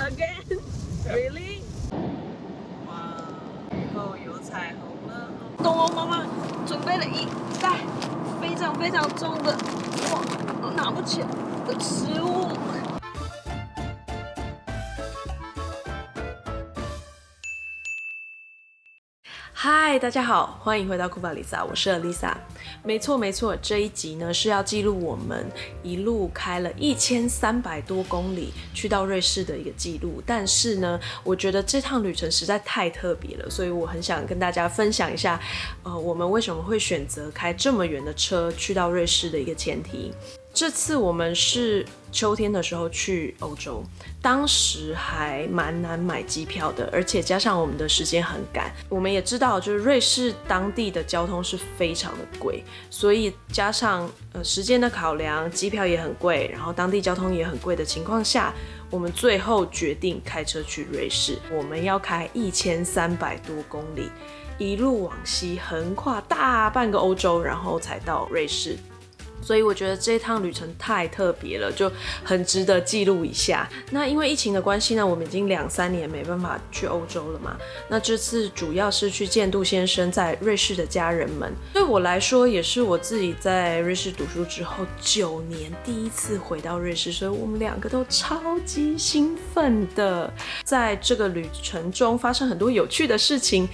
Again? Really? 哇，雨后有彩虹了。东欧妈妈准备了一袋非常非常重的，我拿不起来的食物。嗨，大家好，欢迎回到库巴里萨，我是 Alisa。没错，这一集呢是要记录我们一路开了1300多公里去到瑞士的一个记录。但是呢，我觉得这趟旅程实在太特别了，所以我很想跟大家分享一下，我们为什么会选择开这么远的车去到瑞士的一个前提。这次我们是秋天的时候去欧洲，当时还蛮难买机票的，而且加上我们的时间很赶，我们也知道就是瑞士当地的交通是非常的贵，所以加上时间的考量，机票也很贵，然后当地交通也很贵的情况下，我们最后决定开车去瑞士。我们要开1300多公里，一路往西，横跨大半个欧洲，然后才到瑞士。所以我觉得这趟旅程太特别了，就很值得记录一下。那因为疫情的关系呢，我们已经2-3年没办法去欧洲了嘛。那这次主要是去见杜先生在瑞士的家人们。对我来说，也是我自己在瑞士读书之后9年第一次回到瑞士，所以我们2个都超级兴奋的。在这个旅程中发生很多有趣的事情。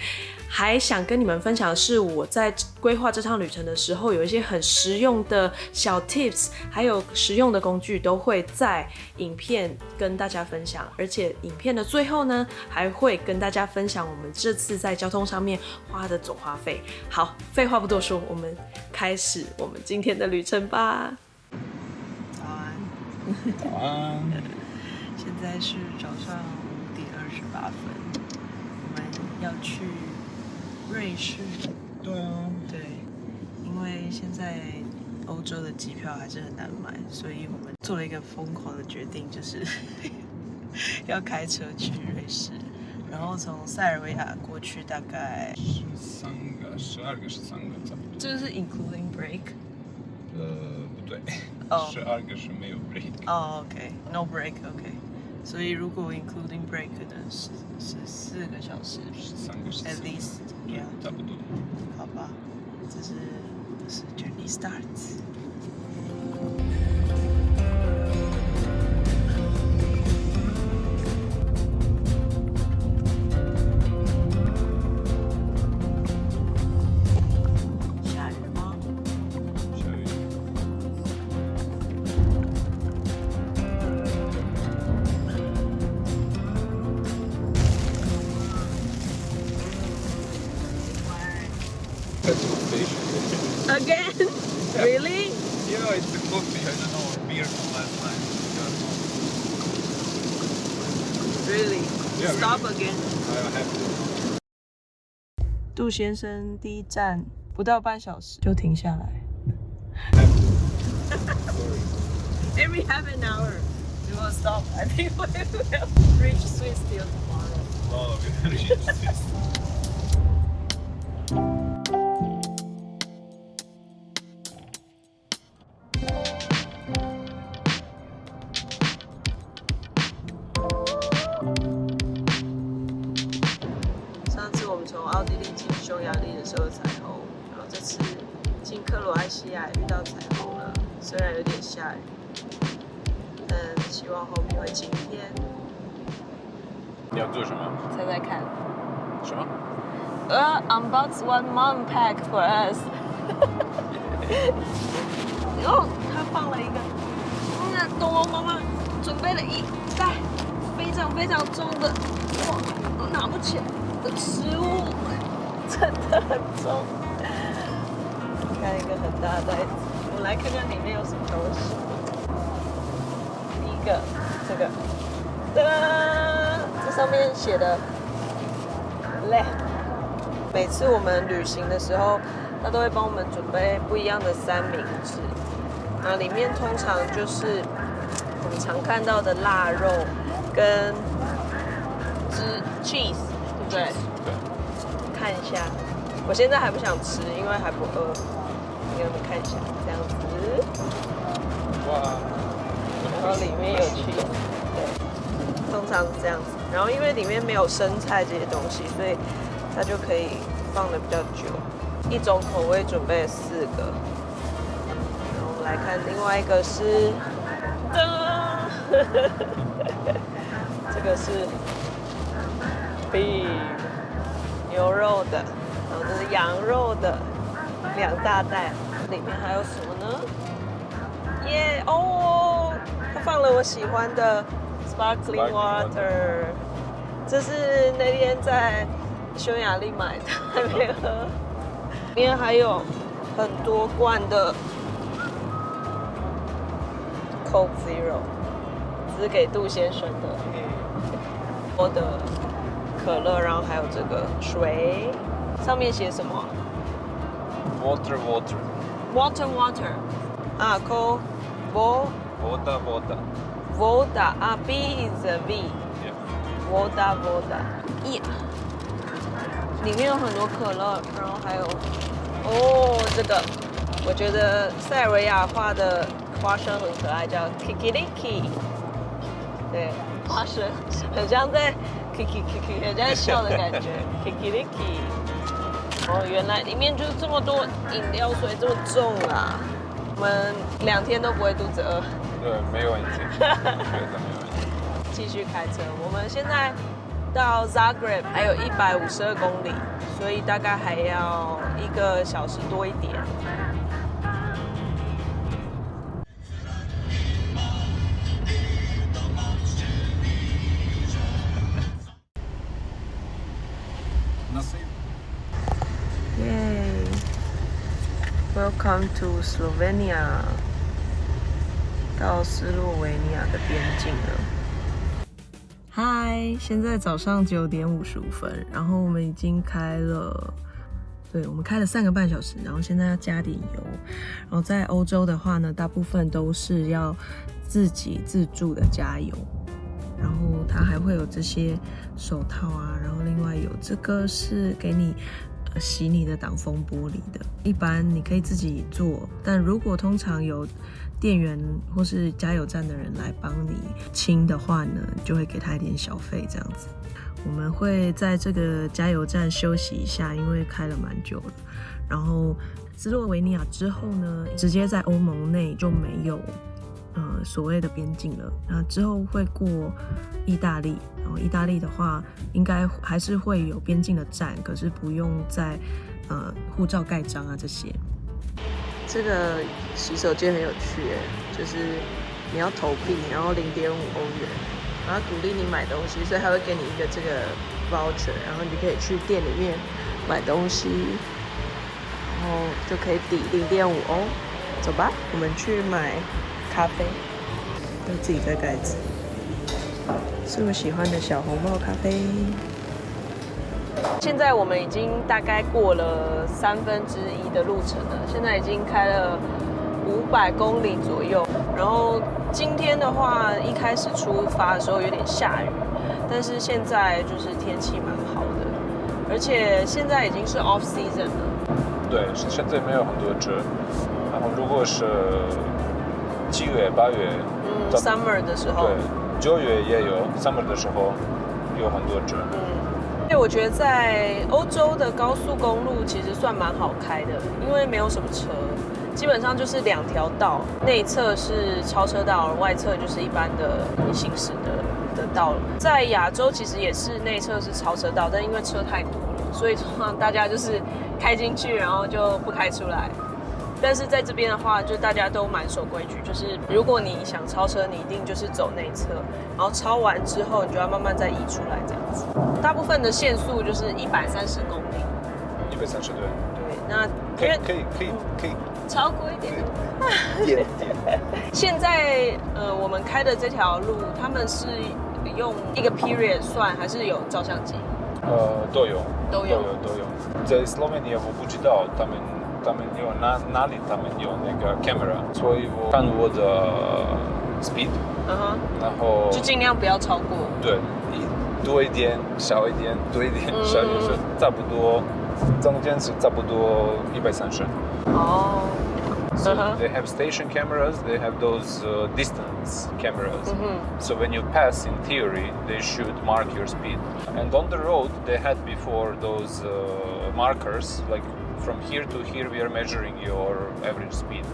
还想跟你们分享的是，我在规划这趟旅程的时候，有一些很实用的小 tips， 还有实用的工具都会在影片跟大家分享。而且影片的最后呢，还会跟大家分享我们这次在交通上面花的总花费。好，废话不多说，我们开始我们今天的旅程吧。早安。早安。现在是早上5点28分，我们要去瑞士。对啊，对，因为现在欧洲的机票还是很难买，所以我们做了一个疯狂的决定，就是要开车去瑞士，然后从塞尔维亚过去大概12个差不多。这是 including break？ 不对，12个是没有 break。哦 ，OK，no break，OK。所以如果 including break 呢是4个小时，13个，at least，yeah， 差不多。好吧，这是 journey starts。下雨吗？下雨。Again? Really? Yeah, it's the coffee. I don't know, beer from last night. Really? Yeah, Stop really. again. I have to. 杜先生第一站不到半小时就停下来。Sorry. Every half an hour we will stop. I think we will reach Swiss till tomorrow. Oh, we reached this. 上次我们从奥地利进匈牙利的时候彩虹，然后这次进克罗埃西亚遇到彩虹了，虽然有点下雨，但希望后面会晴天。你要做什么？猜猜看。什么？Unbox one mom pack for us 。哦，他放了一个，东欧妈妈准备了一袋非常非常重的，我拿不起来的食物，真的很重。看一个很大的袋子，我们来看看里面有什么东西。第一个，这个，噔，这上面写的 “let”。每次我们旅行的时候，他都会帮我们准备不一样的3明治，然后里面通常就是我们常看到的腊肉跟cheese， 对不对？对。看一下，我现在还不想吃，因为还不饿。给你们看一下，这样子。哇。然后里面有cheese，对。通常是这样子。然后因为里面没有生菜这些东西，所以它就可以放的比较久。一种口味准备了4个，然后我们来看另外一个是，这个是 beef 牛肉的，然后这是羊肉的，2大袋，里面还有什么呢？耶哦，它放了我喜欢的 sparkling water， 这是那天在匈牙利买的，还没喝。里面还有很多罐的 Coke Zero， 只是给杜先生的。我的可乐，然后还有这个水，上面写什么 Water.？Water 啊 ，Coke Voda 啊 ，B is a V。Voda 耶，里面有很多可乐，然后还有这个，我觉得塞尔维亚画的花生很可爱，叫 Kikiriki。对，花生很像在 Kiki， 很像在笑的感觉 ，Kikiriki。原来里面就是这么多饮料水，这么重啊！我们2天都不会肚子饿。对，没有问题，绝对没有问题。继续开车，我们现在到 Zagreb 还有152公里，所以大概还要1个小时多一点。耶 ！Welcome to Slovenia， 到斯洛维尼亚的边境了。嗨，现在早上9点55分，然后我们已经开了3个半小时，然后现在要加点油。然后在欧洲的话呢，大部分都是要自己自助的加油，然后它还会有这些手套啊，然后另外有这个是给你洗你的挡风玻璃的。一般你可以自己做，但如果通常有店员或是加油站的人来帮你清的话呢，就会给他一点小费这样子。我们会在这个加油站休息一下，因为开了蛮久了。然后斯洛维尼亚之后呢，直接在欧盟内就没有所谓的边境了。那之后会过意大利，然后意大利的话应该还是会有边境的站，可是不用再护照盖章啊这些。这个洗手间很有趣耶，就是你要投币，然后0.5欧元，然后鼓励你买东西，所以他会给你一个这个 voucher， 然后你就可以去店里面买东西，然后就可以抵0.5欧。走吧，我们去买咖啡，有自己的盖子，是我喜欢的小红帽咖啡。现在我们已经大概过了1/3的路程了，现在已经开了500公里左右。然后今天的话，一开始出发的时候有点下雨，但是现在就是天气蛮好的，而且现在已经是 off season 了。对，现在没有很多车。然后如果是7月、8月，summer 的时候，对，9月也有 summer 的时候有很多车。因为我觉得在欧洲的高速公路其实算蛮好开的，因为没有什么车，基本上就是2条道，内侧是超车道，外侧就是一般的你行驶的道路。在亚洲其实也是内侧是超车道，但因为车太多了，所以通常大家就是开进去，然后就不开出来。但是在这边的话，就大家都蛮守规矩，就是如果你想超车，你一定就是走内侧，然后超完之后，你就要慢慢再移出来这样子。大部分的限速就是130公里。130对。对，那可以超过一点。点。现在我们开的这条路，他们是用一个 period 算，还是有照相机？都有。在 Slovenia 我不知道他们有哪里他们有那个 camera， 所以我看我的 speed， 然后就尽量不要超过。对，多一点，少一点，多一点，少一点，差不多，中间是差不多130。哦， So they have station cameras, they have those distance cameras. So when you pass, in theory, they should mark your speed. And on the road, they had before those markers, like from here to here, we are measuring your average speed.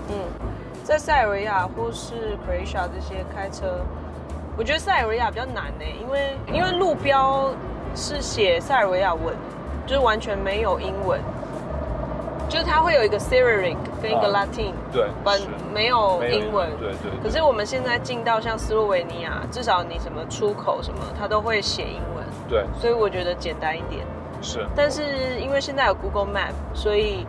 在塞尔维亚或是 Croatia 这些开车，我觉得塞尔维亚比较难呢，因为路标是写塞尔维亚文，就是完全没有英文。就是它会有一个 Cyrillic 跟一个 Latin，对，没有英文，对。可是我们现在进到像斯洛维尼亚，至少你什么出口什么，它都会写英文，对，所以我觉得简单一点。是，但是因为现在有 Google Map， 所以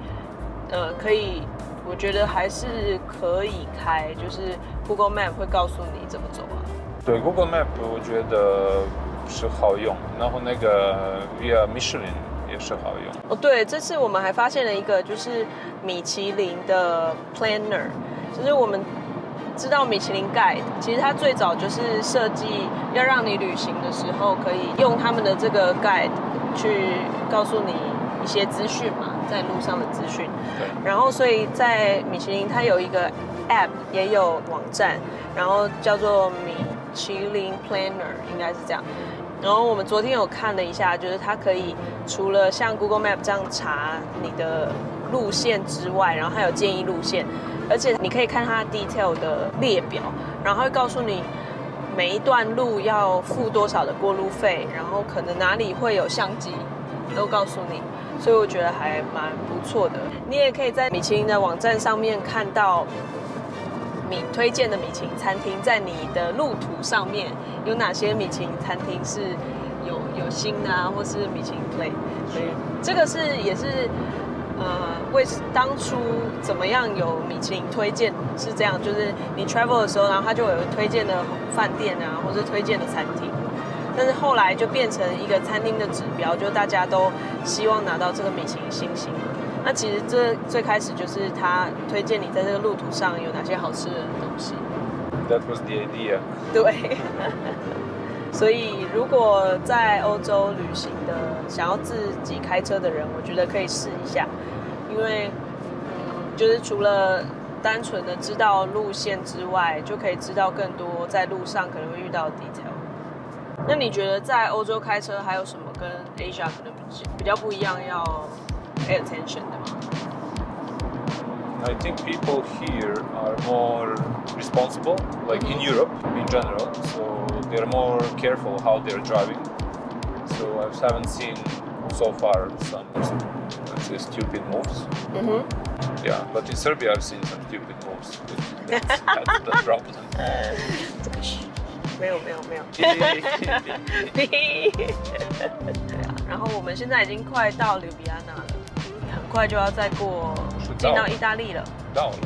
可以，我觉得还是可以开，就是 Google Map 会告诉你怎么走啊。对 ，Google Map 我觉得是好用，然后那个 Via Michelin。也是好用哦，对，这次我们还发现了一个，就是米其林的 Planner， 就是我们知道米其林 Guide， 其实它最早就是设计要让你旅行的时候可以用他们的这个 Guide 去告诉你一些资讯嘛，在路上的资讯。对。然后，所以在米其林它有一个 App， 也有网站，然后叫做米其林 Planner， 应该是这样。然后我们昨天有看了一下，就是它可以除了像 Google Map 这样查你的路线之外，然后还有建议路线，而且你可以看它 detail 的列表，然后会告诉你每一段路要付多少的过路费，然后可能哪里会有相机，都告诉你，所以我觉得还蛮不错的。你也可以在米其林的网站上面看到推荐的米其林餐厅，在你的路途上面有哪些米其林餐厅是有星的啊，或是米其林 Play， 所以这个也是为当初怎么样有米其林推荐是这样，就是你 travel 的时候，然后它就有推荐的饭店啊，或是推荐的餐厅，但是后来就变成一个餐厅的指标，就大家都希望拿到这个米其林星星。那其实这最开始就是他推荐你在这个路途上有哪些好吃的东西。That was the idea. 对，所以如果在欧洲旅行的想要自己开车的人，我觉得可以试一下，因为就是除了单纯的知道路线之外，就可以知道更多在路上可能会遇到的 detail。那你觉得在欧洲开车还有什么跟 Asia 可能比较不一样要pay attention 的吗？ I think people here are more responsible, like in Europe in general. So they're more careful how they're driving. So I haven't seen so far some, let's say, stupid moves. Yeah, but in Serbia I've seen some stupid moves. That's the problem. 没有。然后我们现在已经快到吕比安纳了，很快就要再进到意大利了。到了。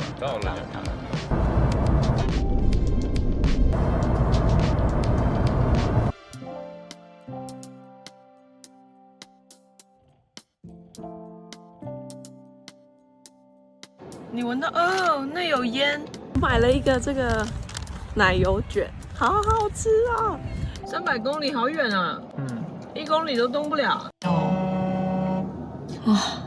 你闻到哦，那有烟。买了一个这个奶油卷，好好吃啊！300公里好远啊，1公里都动不了。